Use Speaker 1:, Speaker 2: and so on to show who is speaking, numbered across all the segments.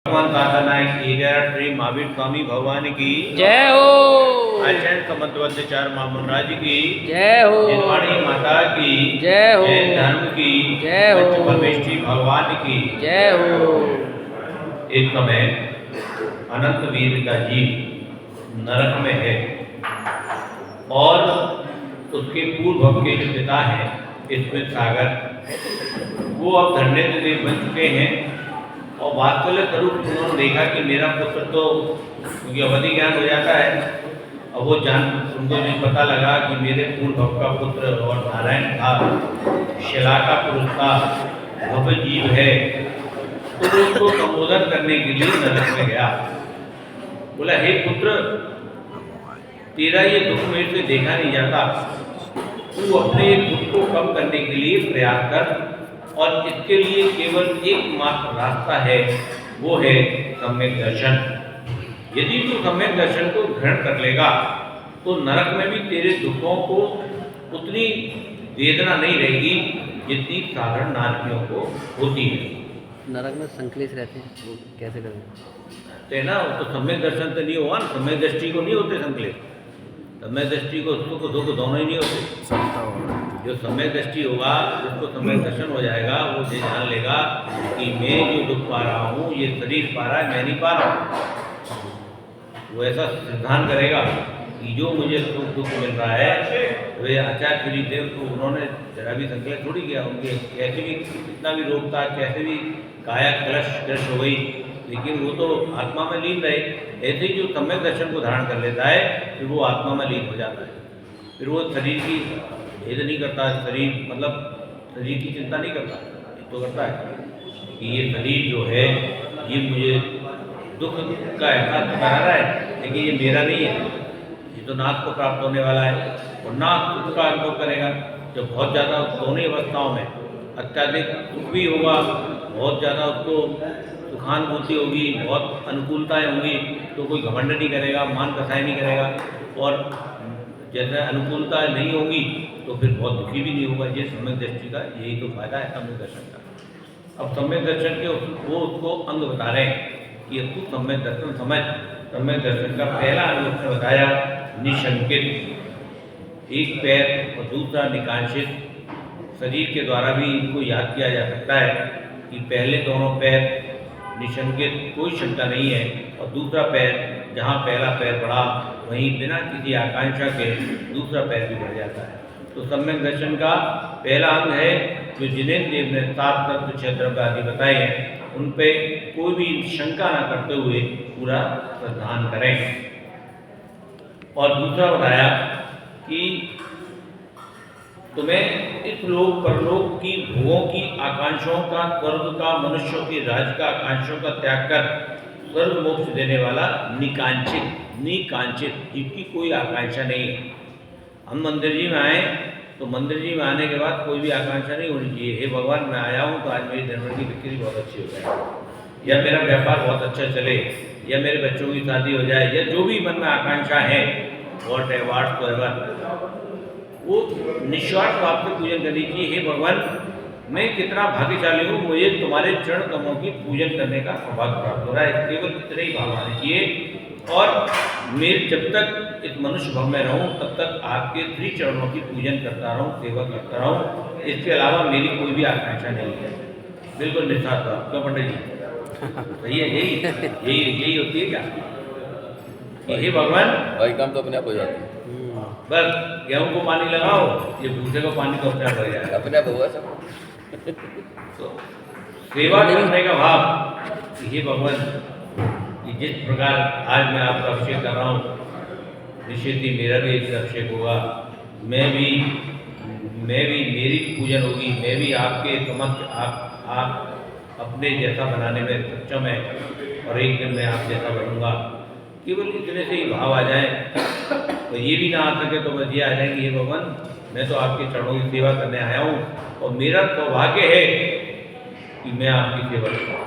Speaker 1: भगवान दादा नायक की जय, श्री महावीर स्वामी भगवान की
Speaker 2: जय हो।
Speaker 1: आचार्य समन्वयाचार्य मामन राज की
Speaker 2: जय हो।
Speaker 1: जिनवाणी माता की
Speaker 2: जय हो।
Speaker 1: जय, धर्म की
Speaker 2: जय हो।
Speaker 1: पंचपरमेष्ठी भगवान की
Speaker 2: जय हो।
Speaker 1: एक समय अनंत वीर का जीव नरक में है और उसके पूर्व भव के जो पिता हैं स्मित सागर, वो अब धन्येंद्र देव बन चुके हैं और वात्सल्य स्वरूप उन्होंने देखा कि मेरा पुत्र तो, क्योंकि अवधि ज्ञान हो जाता है, अब वो जान उनको भी पता लगा कि मेरे पूर्व भव का पुत्र और नारायण था, शिला का पुरुष था, भव्य जीव है, तो वो उसको संबोधन करने के लिए नरक में गया। बोला, हे पुत्र, तेरा ये दुख मेरे से देखा नहीं जाता, तू अपने दुख को कम करने के लिए प्रयास कर और इसके लिए केवल एकमात्र रास्ता है, वो है सम्यक दर्शन। यदि तू सम्यक दर्शन को ग्रहण कर लेगा तो नरक में भी तेरे दुखों को उतनी वेदना नहीं रहेगी जितनी साधारण नारकियों को होती है।
Speaker 2: नरक में संकलित रहते हैं, वो कैसे करेंगे?
Speaker 1: ना तो सम्यक दर्शन तो नहीं होगा ना, सम्यक दृष्टि को नहीं होते संकलित, सम्यक दृष्टि को सुख दुख दोनों ही नहीं होते। जो सम्यक दृष्टि होगा, जिसको सम्यक दर्शन हो जाएगा, वो ये जान लेगा कि मैं जो दुख पा रहा हूँ ये शरीर पा रहा है, मैं नहीं पा रहा हूँ। वो ऐसा सिद्धांत करेगा कि जो मुझे सुख दुख मिल रहा है, वे आचार्य श्री देव तो उन्होंने जरा भी संकल्प थोड़ी किया, उनके कैसे भी कितना भी रोग था, कैसे भी काया क्लश हो गई, लेकिन वो तो आत्मा में लीन रहे। ऐसे ही जो सम्यक दर्शन को धारण कर लेता है फिर वो आत्मा में लीन हो जाता है, फिर वो शरीर की भेद नहीं करता, शरीर मतलब शरीर की चिंता नहीं करता, तो करता है कि ये शरीर जो है ये मुझे दुख का एहसास करा रहा है, लेकिन ये मेरा नहीं है, ये तो नाथ को प्राप्त होने वाला है और नाथ दुख का अनुभव करेगा। जब बहुत ज़्यादा दोनों अवस्थाओं में अत्याधिक दुख भी होगा, बहुत ज़्यादा उसको सुखानुभूति होगी, बहुत अनुकूलताएँ होंगी, तो कोई घमंड नहीं करेगा, मान कसाई नहीं करेगा, और जैसे अनुकूलता नहीं होगी तो फिर बहुत दुखी भी नहीं होगा। ये सम्यक दृष्टि का यही तो फायदा है सम्यक दर्शन का। अब सम्यक दर्शन के वो उसको अंग बता रहे हैं कि अब तू सम्यक दर्शन समझ। सम्यक दर्शन का पहला अंग उसने बताया निशंकित, एक पैर और दूसरा निकांक्षित। शरीर के द्वारा भी इनको याद किया जा सकता है कि पहले दोनों पैर निशंकित, कोई शंका नहीं है, और दूसरा पैर, जहाँ पहला पैर बढ़ा वहीं बिना किसी आकांक्षा के दूसरा पैर भी बढ़ जाता है। तो सम्यक दर्शन का पहला अंग है जो जिनेन्द्र देव ने 7 तत्व 6 द्रव्य आदि बताए हैं, उन पे कोई भी शंका न करते हुए पूरा श्रद्धान करें। और दूसरा बताया कि तुम्हें इस लोक परलोक की भोगों की आकांक्षाओं का, स्वर्ग का, मनुष्यों की राज्य का आकांक्षाओं का त्याग कर स्वर्ग मोक्ष देने वाला निकांक्षित, जिसकी कोई आकांक्षा नहीं है। हम मंदिर जी में आए तो मंदिर जी में आने के बाद कोई भी आकांक्षा नहीं होनी चाहिए, हे भगवान मैं आया हूँ तो आज मेरी धनवर की बिक्री बहुत अच्छी हो जाए, या मेरा व्यापार बहुत अच्छा चले, या मेरे बच्चों की शादी हो जाए, या जो भी मन में आकांक्षा है वो निस्वार्थ भाव से पूजन करनी चाहिए। हे भगवान मैं कितना भाग्यशाली हूँ, मुझे तुम्हारे चरण कमलों की पूजन करने का सौभाग्य प्राप्त हो रहा है, केवल इतने ही भाव आने चाहिए। और मैं जब तक इस मनुष्य भाव में रहूँ तब तक आपके श्री चरणों की पूजन करता रहूँ, सेवा करता रहूँ, इसके अलावा मेरी कोई भी आकांक्षा नहीं है। बिल्कुल निस्वार्थ भाव। क्यों पंडित जी, सही है? यही होती है क्या कि हे भगवान,
Speaker 3: भाई काम तो अपने आप हो जाती है,
Speaker 1: बस गेहूं को पानी लगाओ, ये भूसे को पानी तो अपने आप लग जाएगा,
Speaker 3: अपने आप हुआ सब।
Speaker 1: तो सेवा करने का भाव कि हे भगवान, कि जिस प्रकार आज मैं आपका अभिषेक कर रहा हूँ, निश्चित ही मेरा भी एक अभिषेक होगा, मैं भी मेरी पूजन होगी, मैं भी आपके समक्ष आप अपने जैसा बनाने में सक्षम है, और एक दिन मैं आप जैसा बनूंगा। केवल इतने से ही भाव आ जाए, तो ये भी ना आ सके तो बस ये आ जाएंगे, हे भगवान मैं तो आपके चरणों की सेवा करने आया हूँ और मेरा सौभाग्य है कि मैं आपकी सेवा करूँ।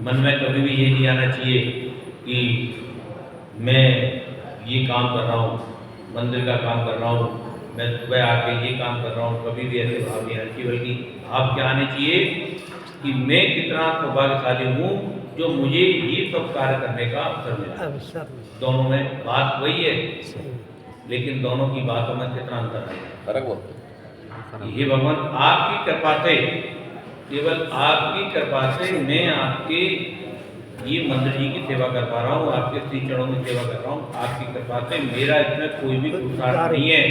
Speaker 1: मन में कभी भी ये नहीं आना चाहिए कि मैं ये काम कर रहा हूँ, मंदिर का काम कर रहा हूँ, मैं सुबह आके ये काम कर रहा हूँ, कभी भी ऐसे भाव नहीं आना चाहिए, बल्कि भाव क्या आने चाहिए कि मैं कितना सौभाग्यशाली हूँ जो मुझे ये सब कार्य करने का अवसर मिला। दोनों में बात वही है, लेकिन दोनों की बातों में कितना अंतर है।
Speaker 3: फर्क बहुत है।
Speaker 1: हे भगवान, आपकी कृपा से, केवल आपकी कृपा से मैं आपके ये मंदिर जी की सेवा कर पा रहा हूँ, आपके श्री चरणों की सेवा कर रहा हूँ। आपकी कृपा से मेरा इसमें कोई भी पुरुषार्थ नहीं है,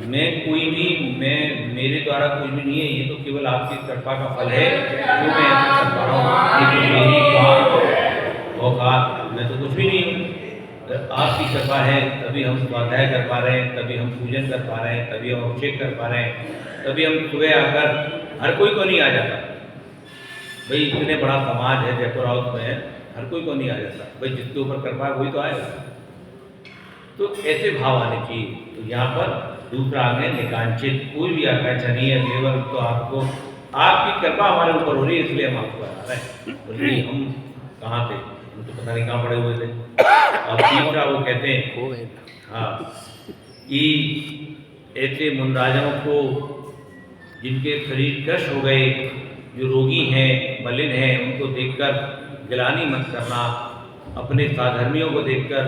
Speaker 1: मैं मेरे द्वारा कुछ भी नहीं है, ये तो केवल आपकी कृपा का फल है जो मैं ऐसा कर पा रहा हूँ। ये तो मेरी बात औकात, मैं तो कुछ भी नहीं हूँ। आपकी कृपा है तभी हम स्वाध्याय कर पा रहे हैं, तभी हम पूजन कर पा रहे हैं, तभी हम अभिषेक कर पा रहे हैं, तभी हम सुबह आकर, हर कोई को नहीं आ जाता भाई, इतने बड़ा समाज है जयपुर हाउस में, हर कोई को नहीं आ जाता भाई, जिसके ऊपर कृपा है वही तो आएगा। तो ऐसे भाव आने चाहिए। तो यहाँ पर दूसरा आगे निकांक्षित, कोई भी आकांक्षा नहीं है, केवल तो आपको आपकी कृपा हमारे ऊपर हो रही है, इसलिए हम आपको आ रहे हैं। बोलिए हम कहाँ थे, हम तो पता नहीं कहाँ पड़े हुए थे। और तीसरा वो कहते हैं हाँ कि ऐसे मुनराजों को जिनके शरीर कष्ट हो गए, जो रोगी हैं, मलिन हैं, उनको देखकर गिलानी मत करना, अपने साधर्मियों को देखकर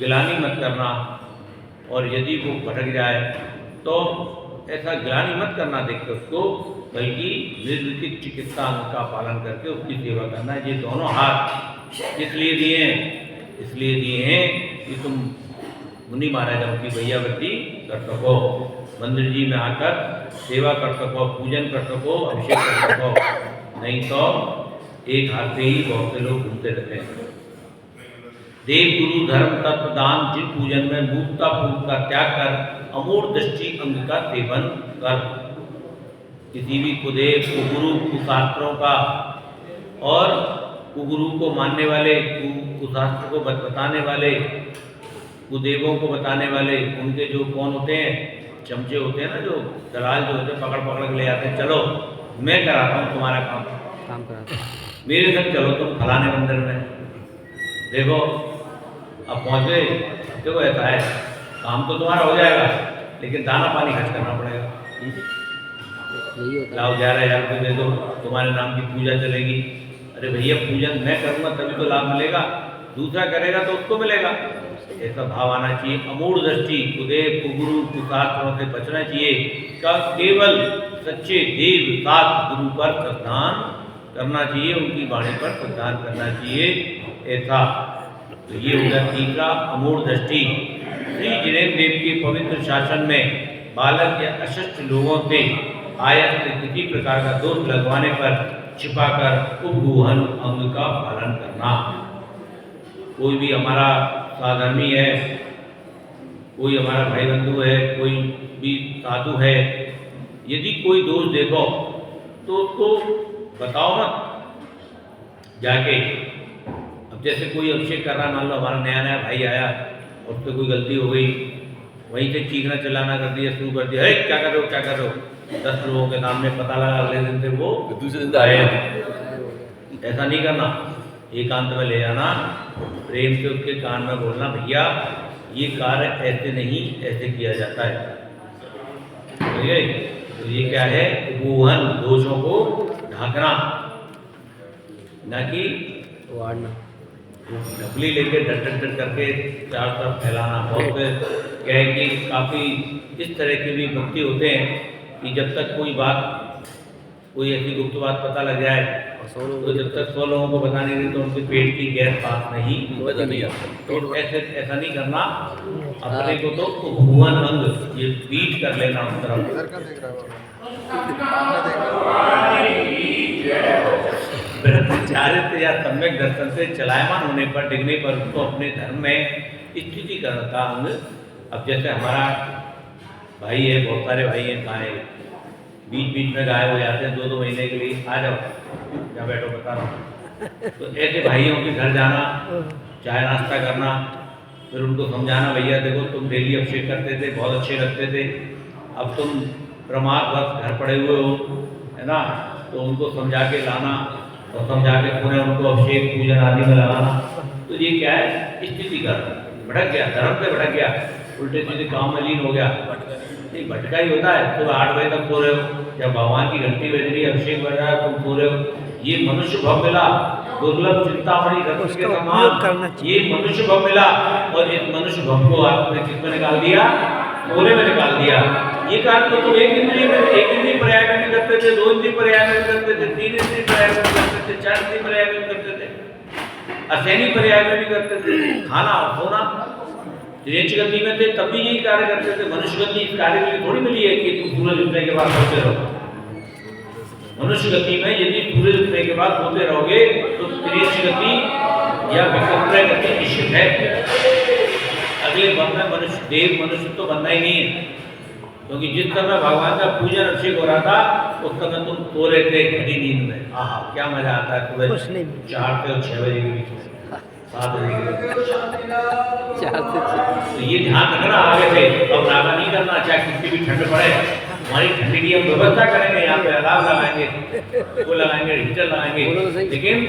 Speaker 1: गिलानी मत करना, और यदि वो भटक जाए तो ऐसा गिलानी मत करना देखकर उसको, बल्कि निर्विकट चिकित्सा अंग का पालन करके उसकी सेवा करना। ये दोनों हाथ इसलिए दिए हैं कि तुम मुनि महाराजाओं की भैयावृत्ति कर सको, मंदिर जी में आकर सेवा कर सको, पूजन कर सको, अभिषेक कर सको, नहीं तो एक हाथ से ही बहुत से लोग घूमते रहते हैं। देव गुरु धर्म तत्व दान जिन पूजन में मूर्खता पूर्व का त्याग कर अमूढ़ दृष्टि अंग का सेवन कर। किसी भी कुदेव कुगुरु कुशास्त्रों का और कुगुरु को मानने वाले, कुशास्त्र को बताने वाले, कुदेवों को बताने वाले, उनके जो कौन होते हैं, चमचे होते हैं ना, जो दलाल जो होते हैं, पकड़ पकड़ के ले जाते हैं, चलो मैं कराता हूँ तुम्हारा काम
Speaker 2: कराता हूँ,
Speaker 1: मेरे साथ चलो तुम फलाने मंदिर में। देखो अब पहुँचे, देखो ऐसा है, काम तो तुम्हारा हो जाएगा लेकिन दाना पानी खर्च करना पड़ेगा। लाओ 11,000 रुपये दे दो, तुम्हारे नाम की पूजा चलेगी। अरे भैया पूजन मैं करूँगा तभी तो लाभ मिलेगा, दूसरा करेगा तो उसको मिलेगा। ऐसा भाव आना चाहिए। अमूढ़ दृष्टि, कुदेव कुगुरु कुशास्त्रों से बचना चाहिए। का केवल सच्चे देव सात गुरु पर श्रद्धान करना चाहिए, उनकी वाणी पर श्रद्धान करना चाहिए। ऐसा तो ये हो गया तीसरा, अमूढ़ दृष्टि। श्री जिनेन्द्र देव के पवित्र शासन में बालक या अशिष्ट लोगों से आयत से किसी प्रकार का दोष लगवाने पर छिपाकर उपगुहन अंग का पालन करना। कोई भी हमारा साधर्मी है, कोई हमारा भाई बंधु है, कोई भी साधु है, यदि कोई दोष देखो तो उसको बताओ मत जाके। अब जैसे कोई अभिषेक कर रहा है, मान लो हमारा नया नया भाई आया और उससे कोई गलती हो गई, वहीं से चीखना चिल्लाना कर दिया, शुरू कर दिया, क्या कर रहे हो क्या कर रहे हो। 10 लोगों के सामने पता लगा, अगले दिन से वो
Speaker 3: दूसरे दिन आए।
Speaker 1: ऐसा नहीं करना, एकांत में ले जाना, प्रेम से उसके कान में बोलना, भैया ये कार्य ऐसे नहीं, ऐसे किया जाता है। तो ये क्या है, उपगुहन, दोषों को ढांकना, न कि
Speaker 2: वाड़ना,
Speaker 1: ढपली लेके डट डट डट करके चारों तरफ फैलाना। बहुत से क्या है कि काफ़ी इस तरह के भी भक्ति होते हैं कि जब तक कोई बात, कोई ऐसी गुप्त बात पता लग जाए तो जब तक 100 लोगों को बता नहीं देते तो उनके पेट की गैस पास नहीं तो ऐसा नहीं करना। अपने को तो उपगुहन अंग ये बीट कर लेना उस तरफ। ब्रह्मचारित्य या सम्यक दर्शन से चलायमान होने पर, डिगने पर उसको अपने धर्म में स्थिति करता अंग। अब जैसे हमारा भाई है, बहुत सारे भाई हैं, कहाँ है, बीच बीच में गायब हो जाते हैं 2-2 महीने के लिए, आ जाओ क्या बैठो बता रहा हूँ। तो ऐसे भाइयों के घर जाना, चाय नाश्ता करना, फिर उनको समझाना, भैया देखो तुम डेली अभिषेक करते थे, बहुत अच्छे लगते थे, अब तुम प्रमादवश घर पड़े हुए हो, है ना, तो उनको समझा के लाना और समझा के पुनः उनको अभिषेक पूजन आदि में लगाना। तो ये क्या है, स्थिति करना। भटक गया, धर्म से भटक गया, उल्टे सीधे काम में लीन हो गया, एक भटका ही होता है। सुबह 8 बजे तक सो रहे हो, जब भगवान की घंटी बज रही है, अभिषेक बज रहा है, तुम सो रहे हो। ये मनुष्य भव मिला, दुर्लभ चिंतामणि रत्न के समान ये मनुष्य भव मिला, और इस मनुष्य भव को आपने किसमें निकाल दिया? सोने में निकाल दिया। ये कारण तो तुम एक इंद्रिय पर्याय में भी करते थे, 2 इंद्रिय पर्याय में भी करते थे, 3 इंद्रिय पर्याय में भी करते थे, 4 इंद्रिय पर्याय में भी करते थे, असैनी पर्याय में भी करते थे। खाना और सोना तेज गति में थे तब भी यही कार्य करते थे। मनुष्य गति इस कार्य के लिए थोड़ी मिली है कि तुम सूरज उठने के बाद सोते रहो। मनुष्य गति में यदि सूरज उठने के बाद सोते रहोगे तो तेज गति या विक्रय गति निश्चित है। अगले बनना मनुष्य देव मनुष्य तो बनना ही नहीं है, क्योंकि जिस समय भगवान का पूजन अभिषेक हो रहा था उस समय तुम सो रहे थे घड़ी नींद में। आहा क्या मजा आता है सुबह 4 से 6 बजे के बीच में, 7 बजे के बीच।
Speaker 2: 4 से 6।
Speaker 1: तो ये ध्यान रखना आगे से, अब नागा नहीं करना, चाहे कितनी भी ठंड पड़े। हमारी ठंडी की हम व्यवस्था करेंगे, यहाँ पे अलार्म लगाएंगे, वो लगाएंगे, हीटर लगाएंगे, लेकिन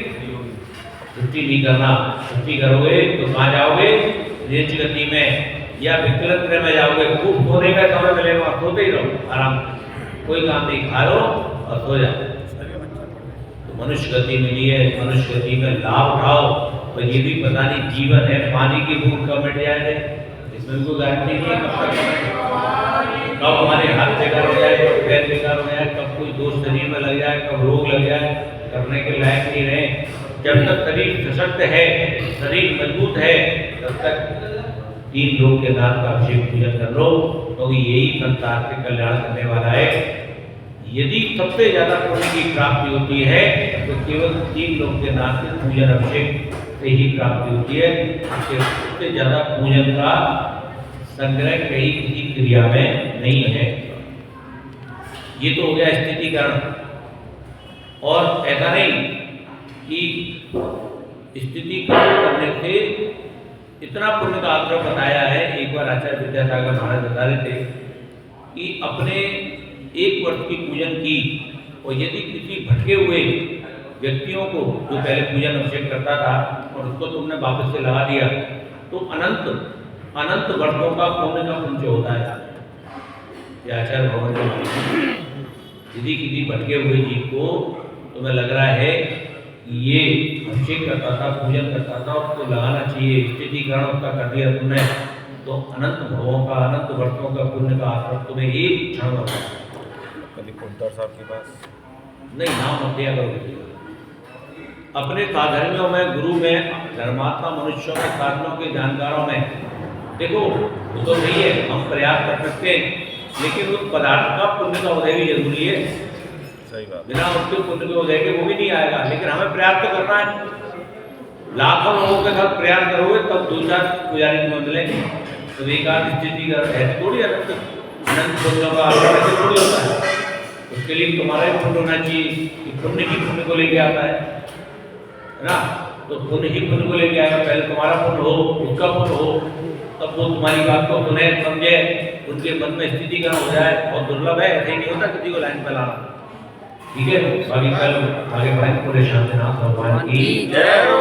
Speaker 1: छुट्टी नहीं करना। छुट्टी करोगे तो कहाँ जाओगे? तेज गति में या विकलत्र में जाओगे। खूब सोने का समय मिलेगा, सोते ही रहो आराम से, कोई काम नहीं, खा लो और सो जाओ। तो मनुष्य गति मिली है, मनुष्य गति में लाभ उठाओ। और ये भी पता नहीं जीवन है, पानी की बूंद कब मिट जाए, इसमें कोई गारंटी नहीं है कब हमारे हाथ बेकार हो जाए, कब पैर बेकार हो जाए, कब कोई दोष शरीर में लग जाए, कब रोग लग जाए, करने के लायक नहीं रहे। जब तक शरीर सशक्त है, शरीर मजबूत है, तब तक 3 लोग के नाम का अभिषेक पूजन कर लो, क्योंकि यही संसार के कल्याण करने वाला है। यदि सबसे ज्यादा पुण्य की प्राप्ति होती है तो केवल 3 लोग के नाम के पूजन अभिषेक से ही प्राप्ति होती है। उससे ज्यादा पूजन का संग्रह कहीं किसी क्रिया में नहीं है। ये तो हो गया स्थितिकरण। और ऐसा नहीं कि स्थितिकरण करने से इतना पुण्य का आग्रह बताया है। एक बार आचार्य विद्यासागर महाराज बता रहे थे कि अपने 1 वर्ष की पूजन की, और यदि किसी भटके हुए व्यक्तियों को जो पहले पूजन अभिषेक करता था और उसको तुमने वापस से लगा दिया, तो अनंत वर्षों का पुण्य का संचय होता है। आचार्य भगवान के यदि किसी भटके हुए जीव को तुम्हें लग रहा है ये अभिषेक करता था, पूजन करता था, उसको लगाना चाहिए, स्थितिकरण उसका कर दिया तुमने, तो अनंत भवों का, अनंत वर्षों का पुण्य का आश्रम तुम्हें एक क्षण होगा।
Speaker 4: कभी कुंतर साहब के पास
Speaker 1: नहीं, नाम मत दिया करो। अपने साधर्मियों में, गुरु में, धर्मात्मा मनुष्यों में, साधनों के जानकारों में देखो, वो तो नहीं है, हम प्रयास कर सकते हैं, लेकिन उस पदार्थ का पुण्य का उदय भी जरूरी है।
Speaker 4: सही बात।
Speaker 1: बिना उसके पुण्य के उदय के वो भी नहीं आएगा, लेकिन हमें प्रयास तो करना है। लाखों लोगों के साथ प्रयास करोगे तब 2-4 पुजारी तुम्हें मिलेंगे। तो एकांत स्थिति का ऐसे थोड़ी अनंत पुण्यों का ऐसे थोड़ी होता है। उसके लिए तुम्हारा ही पुण्य होना चाहिए कि पुण्य ही पुण्य को लेके आता है ना। तो पुण्य ही पुण्य को लेके आएगा। पहले तुम्हारा पुण्य हो, उसका पुण्य हो, तब वो तुम्हारी बात को सुने, समझे, उनके मन में स्थितिकरण हो जाए। बहुत दुर्लभ है, ऐसे ही नहीं होता किसी को लाइन पे लाना। ठीक है, बाकी कल आगे बढ़ेंगे। पूरे शांतिनाथ भगवान की जय हो।